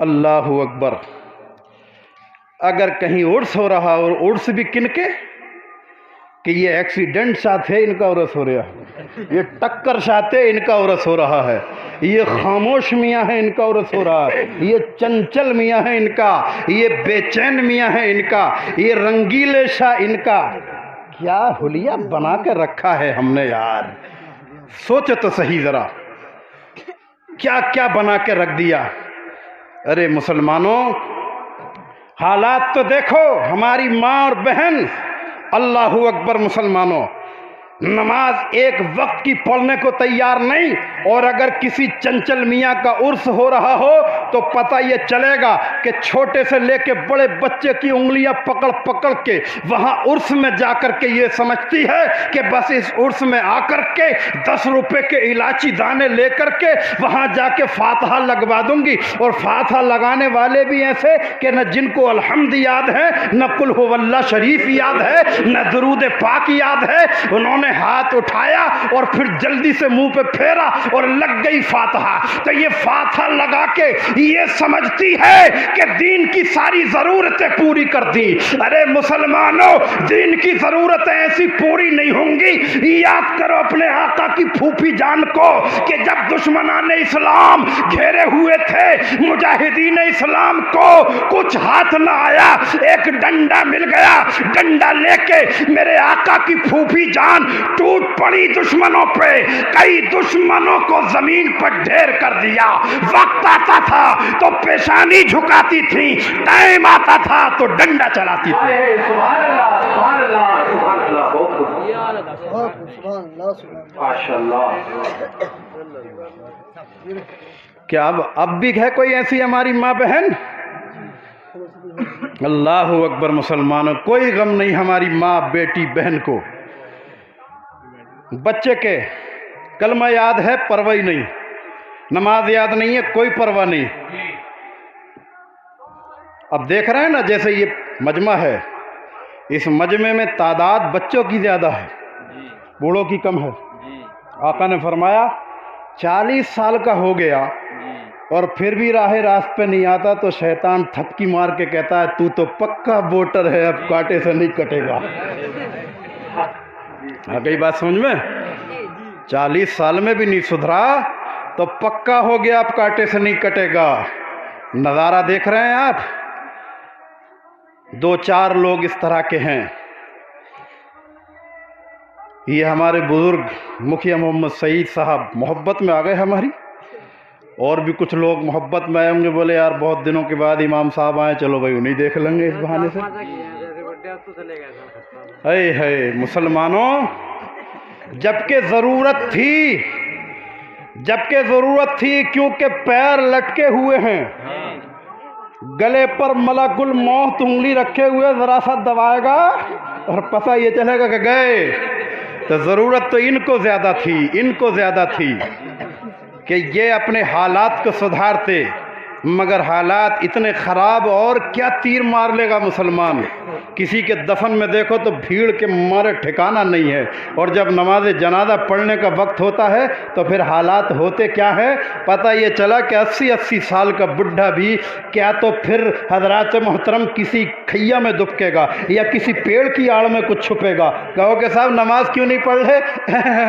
اللہ اکبر. اگر کہیں عرس ہو رہا اور عرس بھی کن کے کہ یہ ایکسیڈنٹ ساتھ ہے ان کا عرس ہو رہا ہے, یہ ٹکر ساتھ ہے ان کا عرس ہو رہا ہے, یہ خاموش میاں ہے ان کا عرس ہو رہا ہے, یہ چنچل میاں ہے ان کا, یہ بے چین میاں ہے ان کا, یہ رنگیلے شاہ ان کا. کیا حلیہ بنا کے رکھا ہے ہم نے یار, سوچو تو صحیح ذرا, کیا کیا بنا کے رکھ دیا. ارے مسلمانوں, حالات تو دیکھو ہماری ماں اور بہن. اللہ اکبر. مسلمانوں, نماز ایک وقت کی پڑھنے کو تیار نہیں, اور اگر کسی چنچل میاں کا عرس ہو رہا ہو تو پتہ یہ چلے گا کہ چھوٹے سے لے کے بڑے بچے کی انگلیاں پکڑ پکڑ کے وہاں عرس میں جا کر کے یہ سمجھتی ہے کہ بس اس عرس میں آ کر کے 10 روپے کے الائچی دانے لے کر کے وہاں جا کے فاتحہ لگوا دوں گی. اور فاتحہ لگانے والے بھی ایسے کہ نہ جن کو الحمد یاد ہے, نہ قل هو اللہ شریف یاد ہے, نہ درود پاک یاد ہے. انہوں نے ہاتھ اٹھایا اور پھر جلدی سے منہ پہ پھیرا اور لگ گئی فاتحہ. تو یہ فاتحہ لگا کے یہ سمجھتی ہے کہ دین کی ساری ضرورتیں پوری کر دی. ارے مسلمانوں, دین کی ضرورتیں ایسی پوری نہیں ہوں گی. یاد کرو اپنے آقا کی پھوپھی جان کو کہ جب دشمنان اسلام گھیرے ہوئے تھے, مجاہدین اسلام کو کچھ ہاتھ نہ آیا, ایک ڈنڈا مل گیا. ڈنڈا لے کے میرے آقا کی پھوپھی جان ٹوٹ پڑی دشمنوں پہ, کئی دشمنوں کو زمین پر ڈھیر کر دیا. وقت آتا تھا تو پیشانی جھکاتی تھی, ٹائم آتا تھا تو ڈنڈا چلاتی تھی. سبحان اللہ, سبحان اللہ, سبحان اللہ. بہت ماشاء اللہ. کیا اب بھی ہے کوئی ایسی ہماری ماں بہن؟ اللہ اکبر. مسلمانوں, کوئی غم نہیں ہماری ماں بیٹی بہن کو. بچے کے کلمہ یاد ہے, پرواہ نہیں. نماز یاد نہیں ہے, کوئی پرواہ نہیں. اب دیکھ رہے ہیں نا, جیسے یہ مجمع ہے, اس مجمع میں تعداد بچوں کی زیادہ ہے, بوڑھوں کی کم ہے. آقا نے فرمایا 40 سال کا ہو گیا اور پھر بھی راہ راست پہ نہیں آتا تو شیطان تھپکی مار کے کہتا ہے تو تو پکا ووٹر ہے, اب کاٹے سے نہیں کٹے گا. آ گئی بات سمجھ میں؟ 40 سال میں بھی نہیں سدھرا تو پکا ہو گیا, اب کاٹے سے نہیں کٹے گا. نظارہ دیکھ رہے ہیں آپ, 2-4 لوگ اس طرح کے ہیں. یہ ہمارے بزرگ مکھیا محمد سعید صاحب محبت میں آ گئے ہماری, اور بھی کچھ لوگ محبت میں آئے ہوں گے, بولے یار بہت دنوں کے بعد امام صاحب آئے, چلو بھائی انہیں دیکھ لیں گے اس بہانے سے. اے ہے مسلمانوں, جبکہ ضرورت تھی, کیونکہ پیر لٹکے ہوئے ہیں, گلے پر ملک الموت انگلی رکھے ہوئے, ذرا سا دبائے گا اور پتہ یہ چلے گا کہ گئے. تو ضرورت تو ان کو زیادہ تھی کہ یہ اپنے حالات کو سدھارتے, مگر حالات اتنے خراب, اور کیا تیر مار لے گا مسلمان. کسی کے دفن میں دیکھو تو بھیڑ کے مارے ٹھکانہ نہیں ہے, اور جب نماز جنازہ پڑھنے کا وقت ہوتا ہے تو پھر حالات ہوتے کیا ہے. پتہ یہ چلا کہ 80 سال کا بڈھا بھی کیا تو پھر حضرات محترم کسی کھیا میں دبکے گا یا کسی پیڑ کی آڑ میں کچھ چھپے گا. کہو کہ صاحب نماز کیوں نہیں پڑھ رہے؟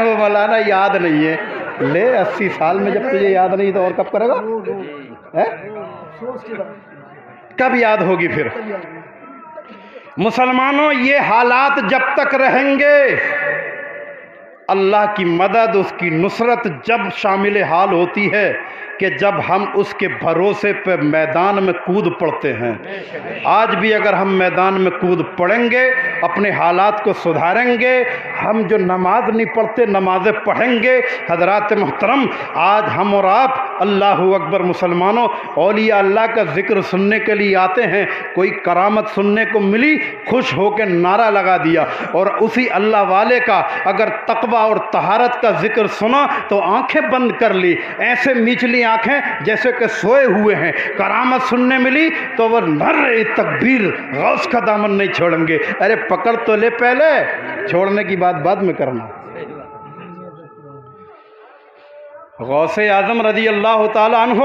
وہ مولانا یاد نہیں ہے. لے 80 سال میں جب تجھے یاد نہیں تو اور کب کرے گا؟ کب یاد ہوگی پھر؟ مسلمانوں, یہ حالات جب تک رہیں گے, اللہ کی مدد, اس کی نصرت جب شامل حال ہوتی ہے کہ جب ہم اس کے بھروسے پہ میدان میں کود پڑتے ہیں. آج بھی اگر ہم میدان میں کود پڑیں گے, اپنے حالات کو سدھاریں گے, ہم جو نماز نہیں پڑھتے نمازیں پڑھیں گے. حضرات محترم, آج ہم اور آپ اللہ اکبر مسلمانوں اولیاء اللہ کا ذکر سننے کے لیے آتے ہیں, کوئی کرامت سننے کو ملی, خوش ہو کے نعرہ لگا دیا, اور اسی اللہ والے کا اگر تقوی اور طہارت کا ذکر سنا تو آنکھیں بند کر لی, ایسے میچلی آنکھیں جیسے کہ سوئے ہوئے ہیں. کرامت سننے ملی تو وہ نعرہ تکبیر, غوث کا دامن نہیں چھوڑیں گے. ارے پکڑ تو لے پہلے, چھوڑنے کی بات بعد میں کرنا. غوث اعظم رضی اللہ تعالی عنہ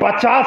50